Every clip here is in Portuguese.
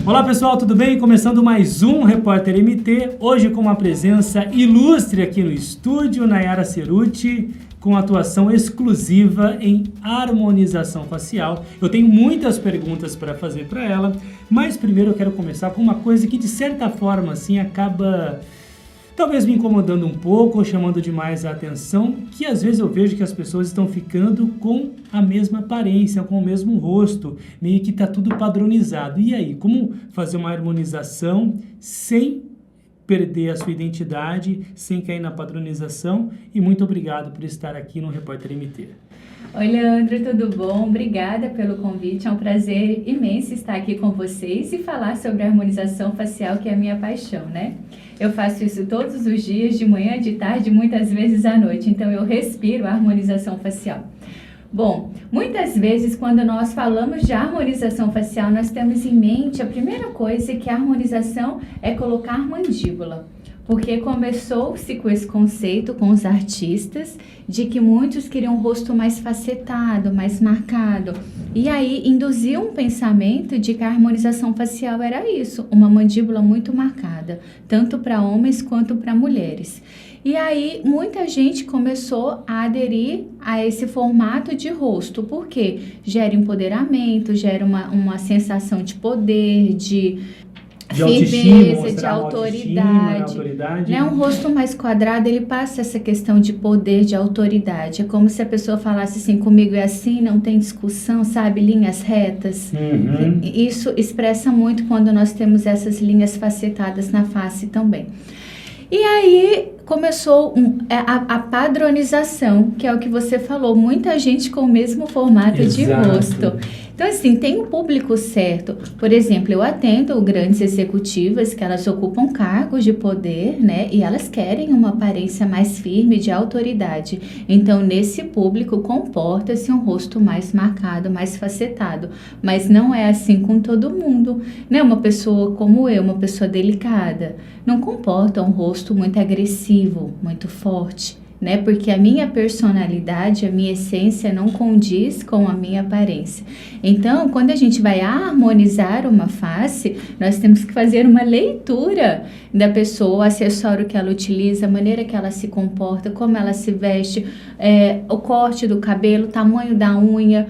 Olá pessoal, tudo bem? Começando mais um Repórter MT, hoje com uma presença ilustre aqui no estúdio, Nayara Cerutti, com atuação exclusiva em harmonização facial. Eu tenho muitas perguntas para fazer para ela, mas primeiro eu quero começar com uma coisa que de certa forma assim acaba talvez me incomodando um pouco ou chamando demais a atenção, que às vezes eu vejo que as pessoas estão ficando com a mesma aparência, com o mesmo rosto, meio que está tudo padronizado. E aí, como fazer uma harmonização sem perder a sua identidade, sem cair na padronização? E muito obrigado por estar aqui no Repórter MT. Oi, Leandro, tudo bom? Obrigada pelo convite, é um prazer imenso estar aqui com vocês e falar sobre a harmonização facial, que é a minha paixão, né? Eu faço isso todos os dias, de manhã, de tarde, muitas vezes à noite, então eu respiro a harmonização facial. Bom, muitas vezes quando nós falamos de harmonização facial, nós temos em mente a primeira coisa que a harmonização é colocar mandíbula. Porque começou-se com esse conceito com os artistas de que muitos queriam um rosto mais facetado, mais marcado. E aí induziu um pensamento de que a harmonização facial era isso, uma mandíbula muito marcada, tanto para homens quanto para mulheres. E aí muita gente começou a aderir a esse formato de rosto, porque gera empoderamento, gera uma sensação de poder, de firmeza, de autoridade. Né? Um rosto mais quadrado, ele passa essa questão de poder, de autoridade. É como se a pessoa falasse assim, comigo é assim, não tem discussão, sabe? Linhas retas. Isso expressa muito quando nós temos essas linhas facetadas na face também. E aí começou a padronização, que é o que você falou, muita gente com o mesmo formato de rosto. Então, assim, tem um público certo. Por exemplo, eu atendo grandes executivas que elas ocupam cargos de poder, né? E elas querem uma aparência mais firme, de autoridade. Então, nesse público, comporta-se um rosto mais marcado, mais facetado. Mas não é assim com todo mundo, né? Uma pessoa como eu, uma pessoa delicada, não comporta um rosto muito agressivo, muito forte, né? Porque a minha personalidade, a minha essência não condiz com a minha aparência. Então, quando a gente vai harmonizar uma face, nós temos que fazer uma leitura da pessoa, o acessório que ela utiliza, a maneira que ela se comporta, como ela se veste, o corte do cabelo, o tamanho da unha.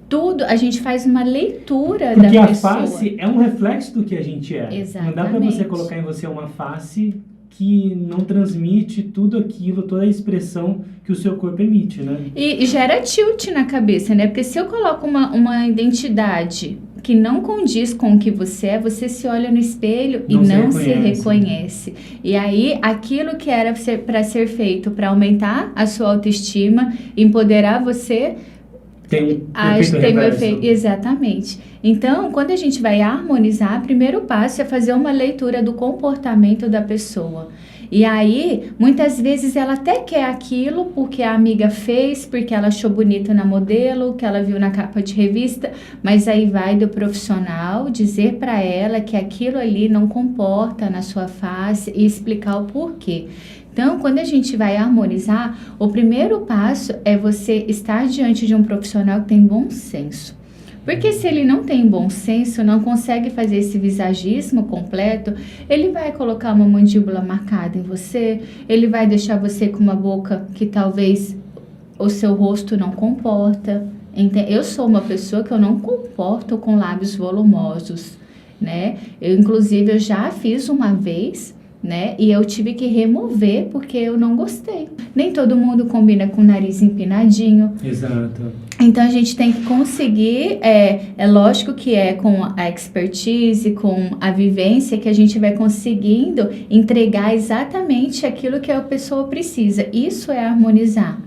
Tudo, a gente faz uma leitura da pessoa. Porque a face é um reflexo do que a gente é. Exatamente. Não dá pra você colocar em você uma face que não transmite tudo aquilo, toda a expressão que o seu corpo emite, né? E gera tilt na cabeça, né? Porque se eu coloco uma identidade que não condiz com o que você é, você se olha no espelho e não se reconhece. E aí, aquilo que era para ser feito para aumentar a sua autoestima, empoderar você, tem um efeito. Exatamente. Então, quando a gente vai harmonizar, o primeiro passo é fazer uma leitura do comportamento da pessoa. E aí, muitas vezes ela até quer aquilo porque a amiga fez, porque ela achou bonita na modelo, que ela viu na capa de revista, mas aí vai do profissional dizer para ela que aquilo ali não comporta na sua face e explicar o porquê. Então, quando a gente vai harmonizar, o primeiro passo é você estar diante de um profissional que tem bom senso. Porque se ele não tem bom senso, não consegue fazer esse visagismo completo, ele vai colocar uma mandíbula marcada em você, ele vai deixar você com uma boca que talvez o seu rosto não comporta. Eu sou uma pessoa que eu não comporto com lábios volumosos, né? Inclusive, eu já fiz uma vez, né? E eu tive que remover porque eu não gostei. Nem todo mundo combina com o nariz empinadinho. Exato. Então, a gente tem que conseguir, é lógico que é com a expertise, com a vivência, que a gente vai conseguindo entregar exatamente aquilo que a pessoa precisa. Isso é harmonizar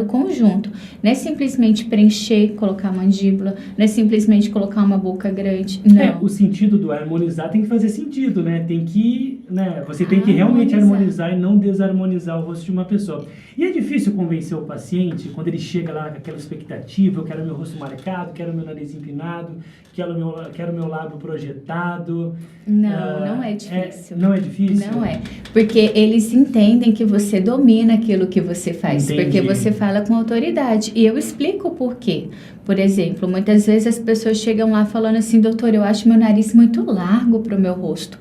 o conjunto. Não é simplesmente preencher, colocar mandíbula, não é simplesmente colocar uma boca grande, não. O sentido do harmonizar tem que fazer sentido, né? Tem que, né? Você tem que realmente harmonizar e não desarmonizar o rosto de uma pessoa. E é difícil convencer o paciente quando ele chega lá com aquela expectativa expectativa, eu quero meu rosto marcado, quero meu nariz empinado, quero meu lábio projetado. Não é difícil. Não é difícil? Não é, porque eles entendem que você domina aquilo que você faz, Entendi. porque você fala com autoridade, e eu explico o porquê. Por exemplo, muitas vezes as pessoas chegam lá falando assim, doutor, eu acho meu nariz muito largo para o meu rosto.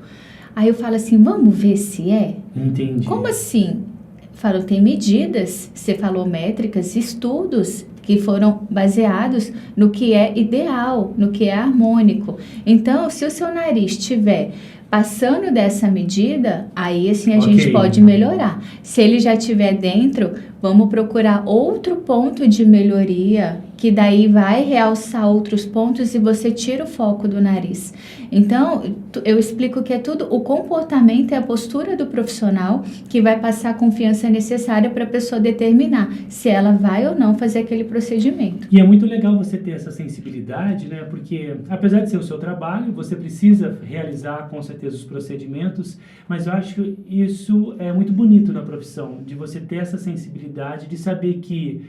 Aí eu falo assim, vamos ver se é? Entendi. Como assim? Falo, tem medidas cefalométricas, estudos que foram baseados no que é ideal, no que é harmônico. Então, se o seu nariz estiver passando dessa medida, aí assim a gente pode melhorar. Se ele já estiver dentro, vamos procurar outro ponto de melhoria, que daí vai realçar outros pontos e você tira o foco do nariz. Então, eu explico que é tudo, o comportamento é a postura do profissional que vai passar a confiança necessária para a pessoa determinar se ela vai ou não fazer aquele procedimento. E é muito legal você ter essa sensibilidade, né? Porque, apesar de ser o seu trabalho, você precisa realizar, com certeza, os procedimentos, mas eu acho que isso é muito bonito na profissão, de você ter essa sensibilidade, de saber que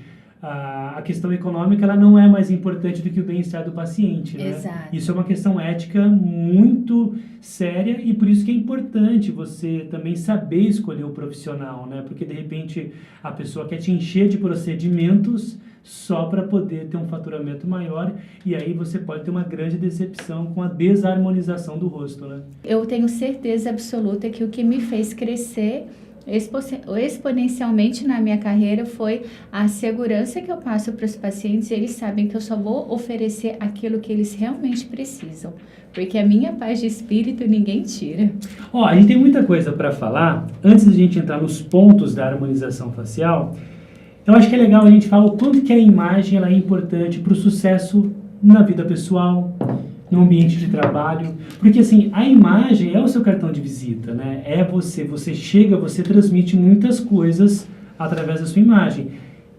a questão econômica ela não é mais importante do que o bem-estar do paciente, né? Exato. Isso é uma questão ética muito séria e por isso que é importante você também saber escolher o profissional, né? Porque de repente a pessoa quer te encher de procedimentos só para poder ter um faturamento maior e aí você pode ter uma grande decepção com a desarmonização do rosto, né? Eu tenho certeza absoluta que o que me fez crescer exponencialmente na minha carreira foi a segurança que eu passo para os pacientes. Eles sabem que eu só vou oferecer aquilo que eles realmente precisam, porque a minha paz de espírito ninguém tira. A gente tem muita coisa para falar. Antes de a gente entrar nos pontos da harmonização facial, eu acho que é legal a gente falar o quanto que a imagem ela é importante para o sucesso na vida pessoal, no ambiente de trabalho, porque assim, a imagem é o seu cartão de visita, né? É você chega, você transmite muitas coisas através da sua imagem.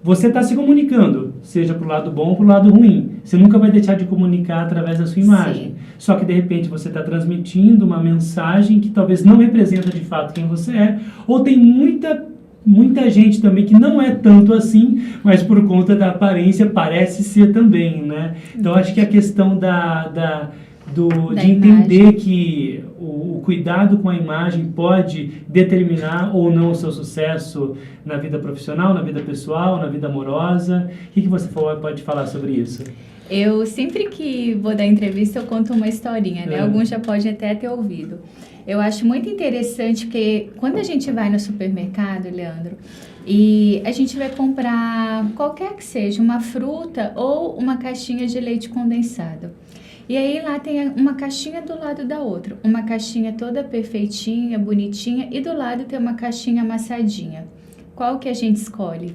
Você está se comunicando, seja para o lado bom ou para o lado ruim. Você nunca vai deixar de comunicar através da sua imagem. Sim. Só que de repente você está transmitindo uma mensagem que talvez não representa de fato quem você é, ou tem muita gente também que não é tanto assim, mas por conta da aparência parece ser também, né? Então acho que a questão de entender que o cuidado com a imagem pode determinar ou não o seu sucesso na vida profissional, na vida pessoal, na vida amorosa. O que você pode falar sobre isso? Eu sempre que vou dar entrevista eu conto uma historinha, né? Alguns já podem até ter ouvido. Eu acho muito interessante porque quando a gente vai no supermercado, Leandro, e a gente vai comprar qualquer que seja, uma fruta ou uma caixinha de leite condensado. E aí lá tem uma caixinha do lado da outra, uma caixinha toda perfeitinha, bonitinha, e do lado tem uma caixinha amassadinha. Qual que a gente escolhe?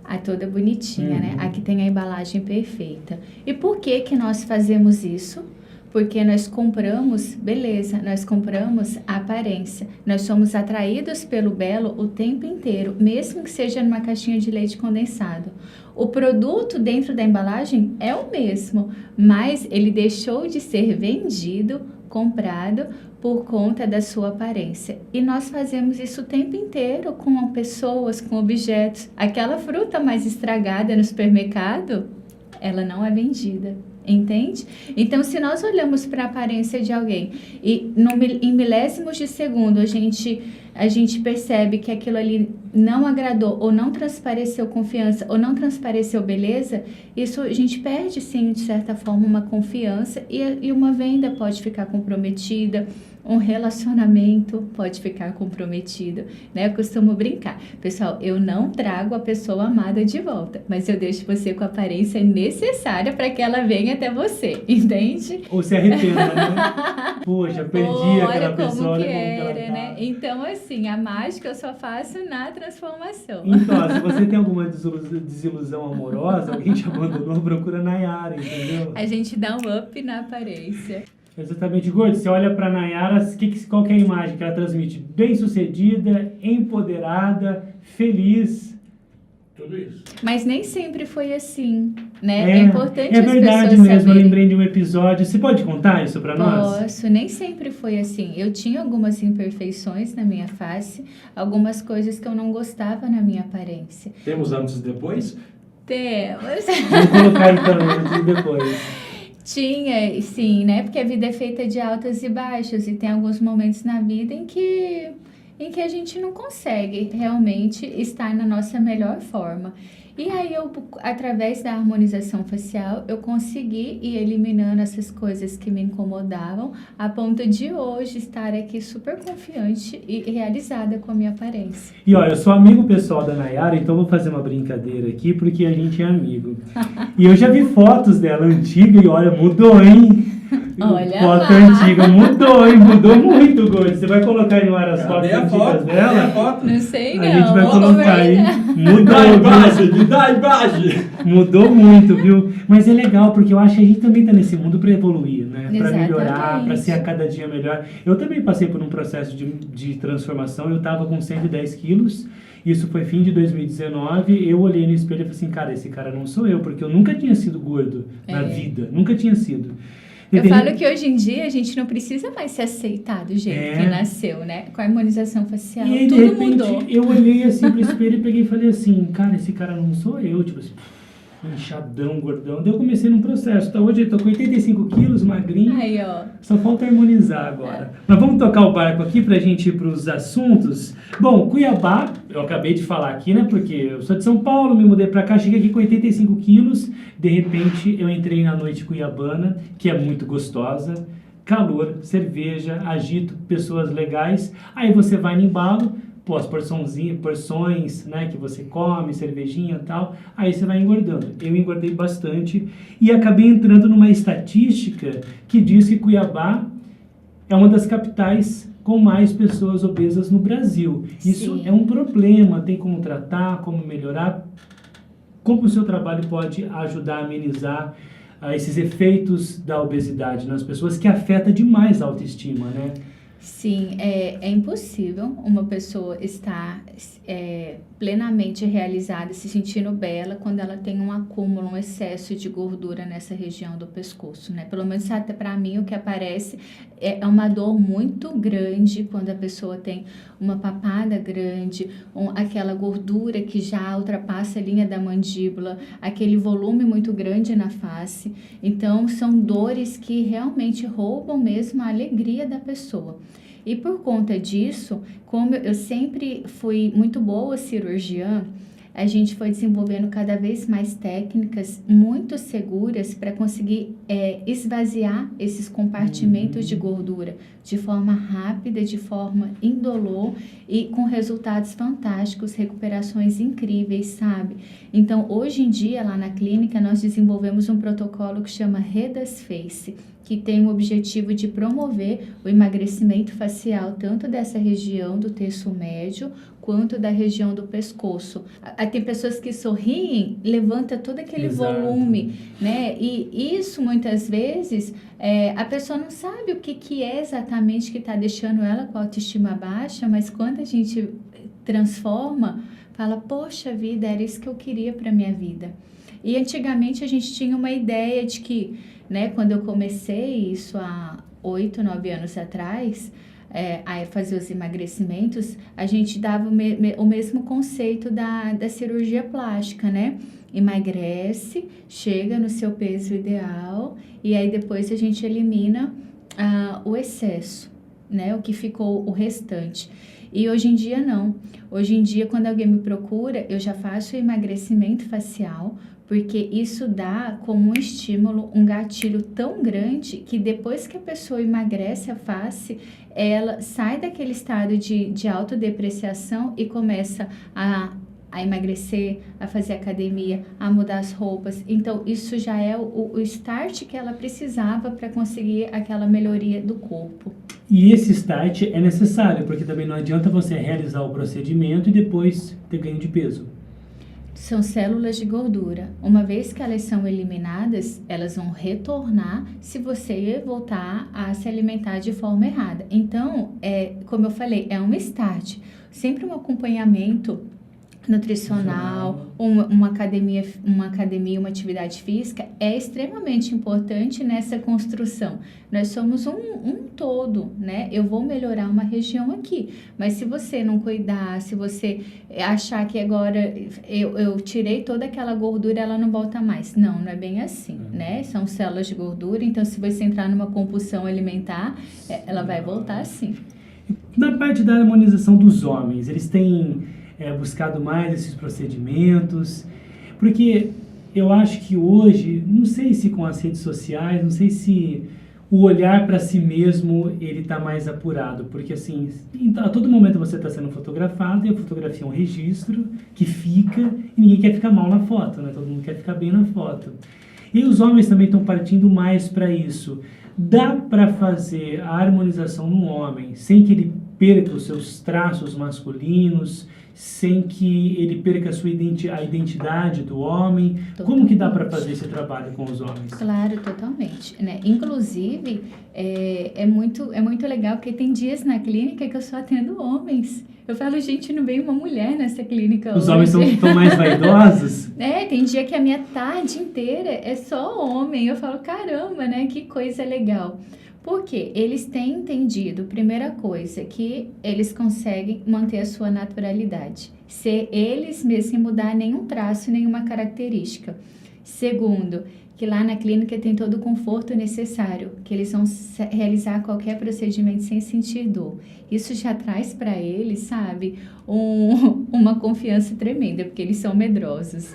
A toda bonitinha, né? A que tem a embalagem perfeita. E por que que nós fazemos isso? Porque nós compramos beleza, nós compramos a aparência. Nós somos atraídos pelo belo o tempo inteiro, mesmo que seja numa caixinha de leite condensado. O produto dentro da embalagem é o mesmo, mas ele deixou de ser vendido, comprado, por conta da sua aparência. E nós fazemos isso o tempo inteiro com pessoas, com objetos. Aquela fruta mais estragada no supermercado, ela não é vendida. Entende? Então, se nós olhamos para a aparência de alguém e em milésimos de segundo a gente percebe que aquilo ali não agradou ou não transpareceu confiança ou não transpareceu beleza, isso a gente perde sim, de certa forma, uma confiança e uma venda pode ficar comprometida, um relacionamento pode ficar comprometido, né? Eu costumo brincar. Pessoal, eu não trago a pessoa amada de volta, mas eu deixo você com a aparência necessária para que ela venha até você, entende? Ou se arrependa, né? Poxa, perdi aquela pessoa. Olha como que era, né? Então, assim, a mágica eu só faço na transformação. Então, se você tem alguma desilusão amorosa, alguém te abandonou, procura Nayara, entendeu? A gente dá um up na aparência. Exatamente, Gordo. Você olha pra Nayara, qual que é a imagem que ela transmite? Bem-sucedida, empoderada, feliz. Tudo isso. Mas nem sempre foi assim, né? É importante as pessoas saberem. É verdade mesmo, eu lembrei de um episódio. Você pode contar isso pra nós? Posso, nem sempre foi assim. Eu tinha algumas imperfeições na minha face, algumas coisas que eu não gostava na minha aparência. Temos antes e depois? Temos. Vamos colocar então antes e depois. Tinha, sim, né? Porque a vida é feita de altos e baixos e tem alguns momentos na vida em que a gente não consegue realmente estar na nossa melhor forma. E aí através da harmonização facial, eu consegui ir eliminando essas coisas que me incomodavam, a ponto de hoje estar aqui super confiante e realizada com a minha aparência. E ó, eu sou amigo pessoal da Nayara, então vou fazer uma brincadeira aqui, porque a gente é amigo. E eu já vi fotos dela antiga e olha, mudou, hein? Olha foto lá. antiga mudou, hein? Mudou muito, Gordo. Você vai colocar aí no ar as fotos Cadê a antigas foto? dela? Cadê a foto? Não sei não. A gente vai vamos colocar aí. ver. Mudou, Dá viu? imagem, dá imagem. Mudou muito, viu? Mas é legal, porque eu acho que a gente também tá nesse mundo para evoluir, né? Para melhorar, Exatamente. para ser a cada dia melhor. Eu também passei por um processo de transformação. Eu tava com 110 quilos. Isso foi fim de 2019. Eu olhei no espelho e falei assim, cara, esse cara não sou eu, porque eu nunca tinha sido gordo na vida. Nunca tinha sido. Eu falo que hoje em dia a gente não precisa mais se aceitar do jeito que nasceu, né? Com a harmonização facial, E aí, tudo de repente, mudou. eu olhei assim pro espelho e peguei e falei assim, cara, esse cara não sou eu, tipo assim, inchadão, gordão. Daí eu comecei num processo. Então, hoje eu tô com 85 quilos, magrinho. Aí, ó. Só falta harmonizar agora. Mas vamos tocar o barco aqui pra gente ir pros assuntos. Bom, Cuiabá, eu acabei de falar aqui, né? Porque eu sou de São Paulo, me mudei pra cá, cheguei aqui com 85 quilos. De repente, eu entrei na noite cuiabana, que é muito gostosa. Calor, cerveja, agito, pessoas legais. Aí você vai no embalo, pô, as porções, né, que você come, cervejinha e tal, aí você vai engordando. Eu engordei bastante e acabei entrando numa estatística que diz que Cuiabá é uma das capitais com mais pessoas obesas no Brasil. Isso é um problema, tem como tratar, como melhorar, como o seu trabalho pode ajudar a amenizar esses efeitos da obesidade nas pessoas, que afeta demais a autoestima, né? Sim, é impossível uma pessoa estar plenamente realizada, se sentindo bela, quando ela tem um acúmulo, um excesso de gordura nessa região do pescoço, né? Pelo menos até para mim o que aparece é uma dor muito grande quando a pessoa tem uma papada grande, aquela gordura que já ultrapassa a linha da mandíbula, aquele volume muito grande na face. Então, são dores que realmente roubam mesmo a alegria da pessoa. E por conta disso, como eu sempre fui muito boa cirurgiã, a gente foi desenvolvendo cada vez mais técnicas muito seguras para conseguir esvaziar esses compartimentos de gordura de forma rápida, de forma indolor e com resultados fantásticos, recuperações incríveis, sabe? Então, hoje em dia, lá na clínica, nós desenvolvemos um protocolo que chama Redas Face, que tem o objetivo de promover o emagrecimento facial, tanto dessa região do terço médio, quanto da região do pescoço. Tem pessoas que sorriem, levanta todo aquele volume, né? E isso, muitas vezes, a pessoa não sabe o que é exatamente que está deixando ela com a autoestima baixa, mas quando a gente transforma, fala, poxa vida, era isso que eu queria para minha vida. E antigamente a gente tinha uma ideia de que, né, quando eu comecei isso há 8, 9 anos atrás, a fazer os emagrecimentos, a gente dava o mesmo conceito da cirurgia plástica, né? Emagrece, chega no seu peso ideal e aí depois a gente elimina o excesso, né? O que ficou o restante. E hoje em dia não. Hoje em dia, quando alguém me procura, eu já faço o emagrecimento facial, porque isso dá como um estímulo, um gatilho tão grande que depois que a pessoa emagrece a face, ela sai daquele estado de autodepreciação e começa a emagrecer, a fazer academia, a mudar as roupas. Então, isso já é o start que ela precisava para conseguir aquela melhoria do corpo. E esse start é necessário, porque também não adianta você realizar o procedimento e depois ter ganho de peso. São células de gordura. Uma vez que elas são eliminadas, elas vão retornar se você voltar a se alimentar de forma errada. Então, como eu falei, é um start. Sempre um acompanhamento nutricional, uma academia, uma atividade física é extremamente importante nessa construção. Nós somos um todo, né? Eu vou melhorar uma região aqui, mas se você não cuidar, se você achar que agora eu tirei toda aquela gordura, ela não volta mais. Não é bem assim, né? São células de gordura, então se você entrar numa compulsão alimentar, ela vai voltar sim. Na parte da harmonização dos homens, eles têm buscado mais esses procedimentos, porque eu acho que hoje, não sei se com as redes sociais, não sei se o olhar para si mesmo ele está mais apurado, porque assim, a todo momento você está sendo fotografado e a fotografia é um registro que fica e ninguém quer ficar mal na foto, né? Todo mundo quer ficar bem na foto. E os homens também estão partindo mais para isso. Dá para fazer a harmonização no homem sem que ele perca os seus traços masculinos, sem que ele perca a identidade do homem? Totalmente. Como que dá para fazer esse trabalho com os homens? Claro, totalmente, né? Inclusive, é muito legal, porque tem dias na clínica que eu só atendo homens. Eu falo, gente, não veio uma mulher nessa clínica Os hoje. homens estão mais vaidosos? Tem dia que a minha tarde inteira é só homem. Eu falo, caramba, né? Que coisa legal. Porque eles têm entendido, primeira coisa, que eles conseguem manter a sua naturalidade. Ser eles mesmos sem mudar nenhum traço, nenhuma característica. Segundo, que lá na clínica tem todo o conforto necessário, que eles vão realizar qualquer procedimento sem sentir dor. Isso já traz para eles, sabe, uma confiança tremenda, porque eles são medrosos.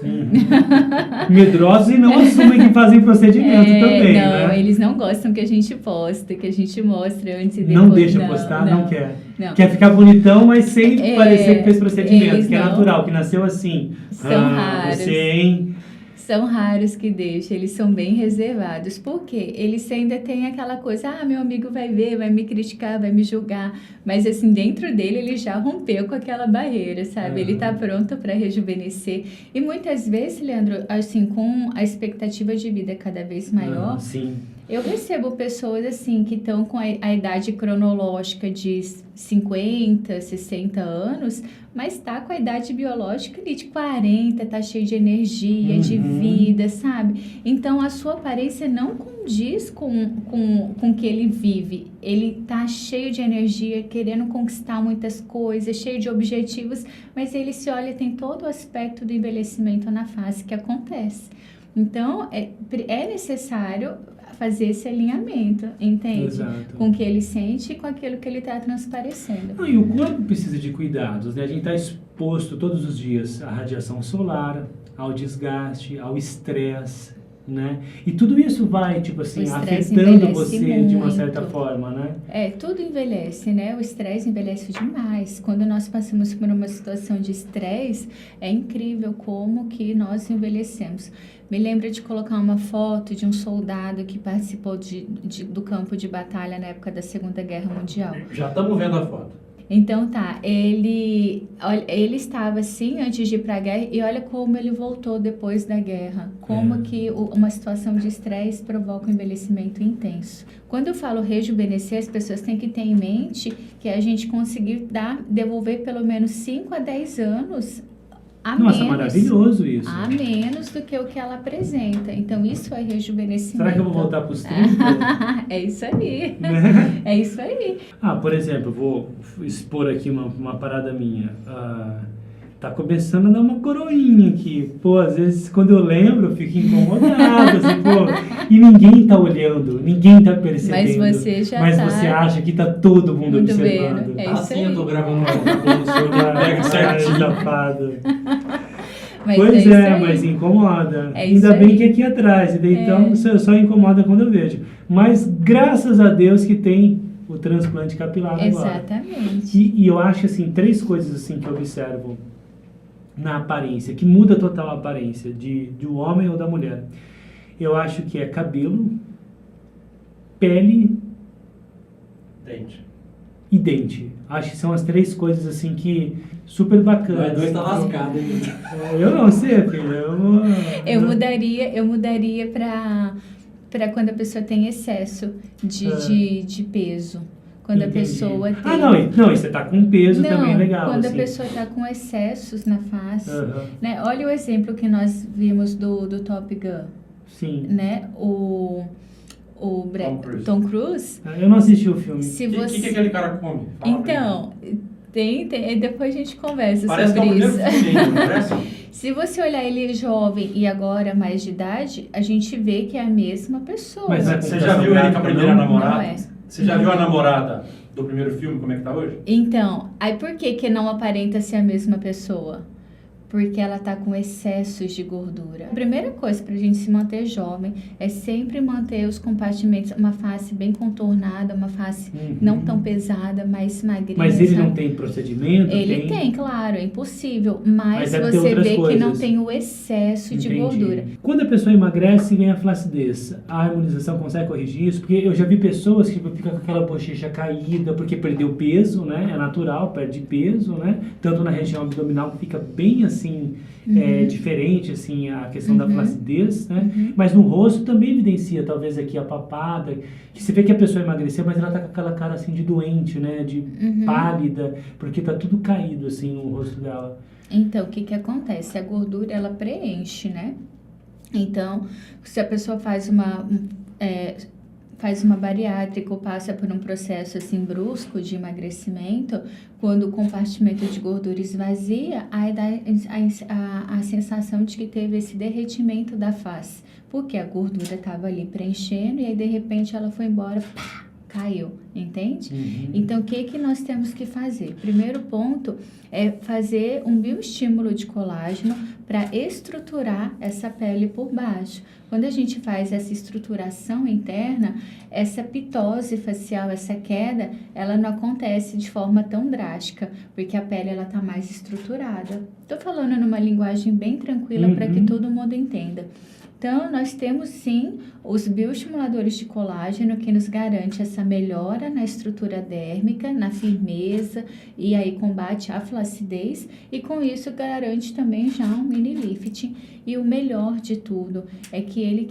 Medrosos e não assumem que fazem procedimento também, não, né? Eles não gostam que a gente posta, que a gente mostre antes e depois. Não deixa postar, não quer. Não. Quer ficar bonitão, mas sem parecer que fez procedimento, que é natural, que nasceu assim. São raros. Você, hein? São raros que deixam, eles são bem reservados. Por quê? Eles ainda têm aquela coisa, meu amigo vai ver, vai me criticar, vai me julgar. Mas assim, dentro dele, ele já rompeu com aquela barreira, sabe? Ele tá pronto para rejuvenescer. E muitas vezes, Leandro, assim, com a expectativa de vida cada vez maior, sim. Eu recebo pessoas assim que estão com a idade cronológica de 50, 60 anos, mas está com a idade biológica ali de 40, tá cheio de energia, de vida, sabe? Então a sua aparência não condiz com o que ele vive. Ele tá cheio de energia, querendo conquistar muitas coisas, cheio de objetivos, mas ele se olha, tem todo o aspecto do envelhecimento na face que acontece. Então é necessário fazer esse alinhamento, entende? Exato. Com o que ele sente e com aquilo que ele está transparecendo. E o corpo precisa de cuidados, né? A gente está exposto todos os dias à radiação solar, ao desgaste, ao estresse, né? E tudo isso vai, tipo assim, afetando você muito. De uma certa forma, né? Tudo envelhece, né? O estresse envelhece demais. Quando nós passamos por uma situação de estresse, é incrível como que nós envelhecemos. Me lembra de colocar uma foto de um soldado que participou do campo de batalha na época da Segunda Guerra Mundial. Já estamos vendo a foto. Então ele estava assim antes de ir para a guerra e olha como ele voltou depois da guerra. Como que uma situação de estresse provoca um envelhecimento intenso. Quando eu falo rejuvenescer, as pessoas têm que ter em mente que a gente conseguir devolver pelo menos 5 a 10 anos Nossa, maravilhoso isso. A menos do que o que ela apresenta. Então, isso é rejuvenescimento. Será que eu vou voltar para os 30? É isso aí. Né? É isso aí. Por exemplo, vou expor aqui uma parada minha. Tá começando a dar uma coroinha aqui. Pô, às vezes, quando eu lembro, eu fico incomodado. Assim, pô, e ninguém tá olhando, ninguém tá percebendo. Mas você já você acha que tá todo mundo observando. É assim eu tô gravando o seu pega certinho. Safado. Mas pois mas incomoda. Ainda bem que aqui atrás. Então, só incomoda quando eu vejo. Mas, graças a Deus que tem o transplante capilar agora. Exatamente. E eu acho, assim, 3 coisas assim que eu observo na aparência, que muda total a aparência do homem ou da mulher. Eu acho que é cabelo, pele, dente e dente. Acho que são as 3 coisas assim que super bacanas. O 2 tá lascado, hein? Eu não sei, filho. Eu mudaria para quando a pessoa tem excesso de peso. Quando Entendi. a pessoa tem... Não, e você tá com peso também legal. Quando assim. a pessoa está com excessos na face, Aham. né? Olha o exemplo que nós vimos do Top Gun, Sim. né? Tom Cruise. Eu não assisti o filme. Se O você... que aquele cara come? Fala pra Então, tem, depois a gente conversa Parece sobre que é o isso. primeiro filme, não parece? Se você olhar ele jovem e agora mais de idade, a gente vê que é a mesma pessoa. Mas é Você já viu ele com a primeira Não, namorada? não é. Você já viu a namorada do primeiro filme, como é que tá hoje? Então, aí por que não aparenta ser a mesma pessoa? Porque ela tá com excessos de gordura. A primeira coisa pra gente se manter jovem é sempre manter os compartimentos, uma face bem contornada, uma face não tão pesada, mais magrinha. Mas ele sabe? não tem procedimento? Ele tem, claro, é impossível, mas deve ter você outras vê que não coisas. tem o excesso de Entendi. gordura. Quando a pessoa emagrece, vem a flacidez. A harmonização consegue corrigir isso? Porque eu já vi pessoas que ficam com aquela bochecha caída porque perdeu peso, né? É natural, perde peso, né? Tanto na região abdominal que fica bem assim, diferente, assim, a questão da flacidez, né? Mas no rosto também evidencia, talvez aqui a papada, que você vê que a pessoa emagreceu, mas ela tá com aquela cara assim de doente, né? De pálida, porque tá tudo caído assim no rosto dela. Então, o que acontece? A gordura, ela preenche, né? Então, se a pessoa faz uma bariátrica ou passa por um processo assim brusco de emagrecimento, quando o compartimento de gordura esvazia, aí dá a sensação de que teve esse derretimento da face, porque a gordura estava ali preenchendo e aí de repente ela foi embora, pá, caiu, entende? Então, o que nós temos que fazer? Primeiro ponto é fazer um bioestímulo de colágeno para estruturar essa pele por baixo. Quando a gente faz essa estruturação interna, essa pitose facial, essa queda, ela não acontece de forma tão drástica, porque a pele ela tá mais estruturada. Tô falando numa linguagem bem tranquila para que todo mundo entenda. Então, nós temos sim os bioestimuladores de colágeno que nos garante essa melhora na estrutura dérmica, na firmeza e aí combate a flacidez e com isso garante também já um mini lifting. E o melhor de tudo é que ele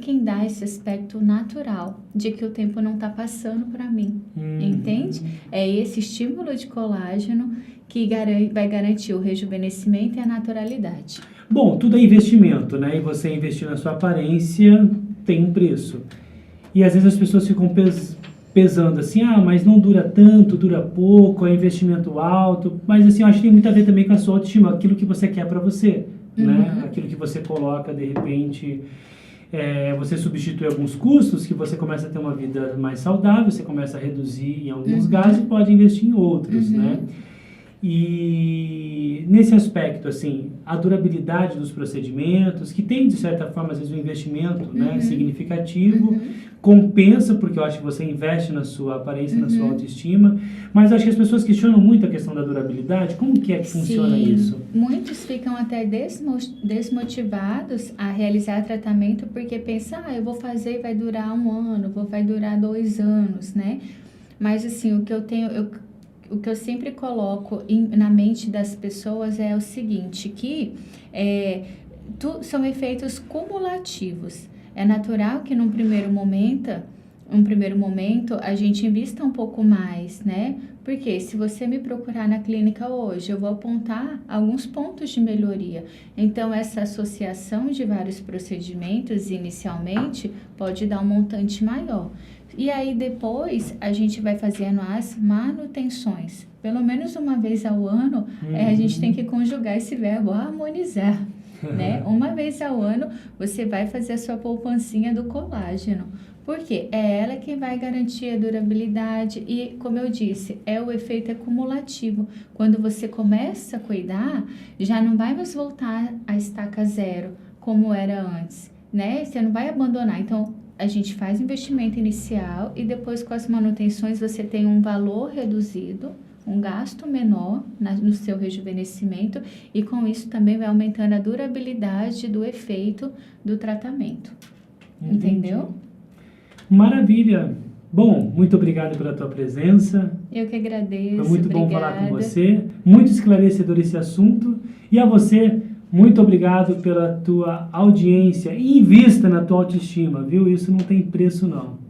quem dá esse aspecto natural de que o tempo não está passando para mim, entende? É esse estímulo de colágeno que vai garantir o rejuvenescimento e a naturalidade. Bom, tudo é investimento, né? E você investir na sua aparência tem um preço. E às vezes as pessoas ficam pesando assim, mas não dura tanto, dura pouco, é investimento alto. Mas assim, eu acho que tem muito a ver também com a sua autoestima, aquilo que você quer pra você, né? Aquilo que você coloca, de repente, você substitui alguns custos, que você começa a ter uma vida mais saudável, você começa a reduzir em alguns gastos e pode investir em outros, né? E nesse aspecto, assim, a durabilidade dos procedimentos, que tem, de certa forma, às vezes um investimento né, significativo, compensa, porque eu acho que você investe na sua aparência, na sua autoestima, mas acho que as pessoas questionam muito a questão da durabilidade. Como que é que funciona isso? Muitos ficam até desmotivados a realizar tratamento porque pensam, eu vou fazer e vai durar 1 ano, vai durar 2 anos, né? Mas, assim, o que eu sempre coloco na mente das pessoas é o seguinte, que são efeitos cumulativos. É natural que num primeiro momento a gente invista um pouco mais, né? Porque se você me procurar na clínica hoje, eu vou apontar alguns pontos de melhoria. Então, essa associação de vários procedimentos, inicialmente, pode dar um montante maior. E aí, depois, a gente vai fazendo as manutenções. Pelo menos uma vez ao ano, a gente tem que conjugar esse verbo harmonizar, né? Uma vez ao ano, você vai fazer a sua poupancinha do colágeno. Por quê? É ela que vai garantir a durabilidade e, como eu disse, o efeito acumulativo. Quando você começa a cuidar, já não vai mais voltar à estaca zero, como era antes, né? Você não vai abandonar. Então, a gente faz investimento inicial e depois com as manutenções você tem um valor reduzido, um gasto menor no seu rejuvenescimento e com isso também vai aumentando a durabilidade do efeito do tratamento. Entendi. Entendeu? Maravilha! Bom, muito obrigado pela tua presença. Eu que agradeço. Foi muito bom falar com você. Muito esclarecedor esse assunto. E a você, muito obrigado pela tua audiência. E invista na tua autoestima, viu? Isso não tem preço, não.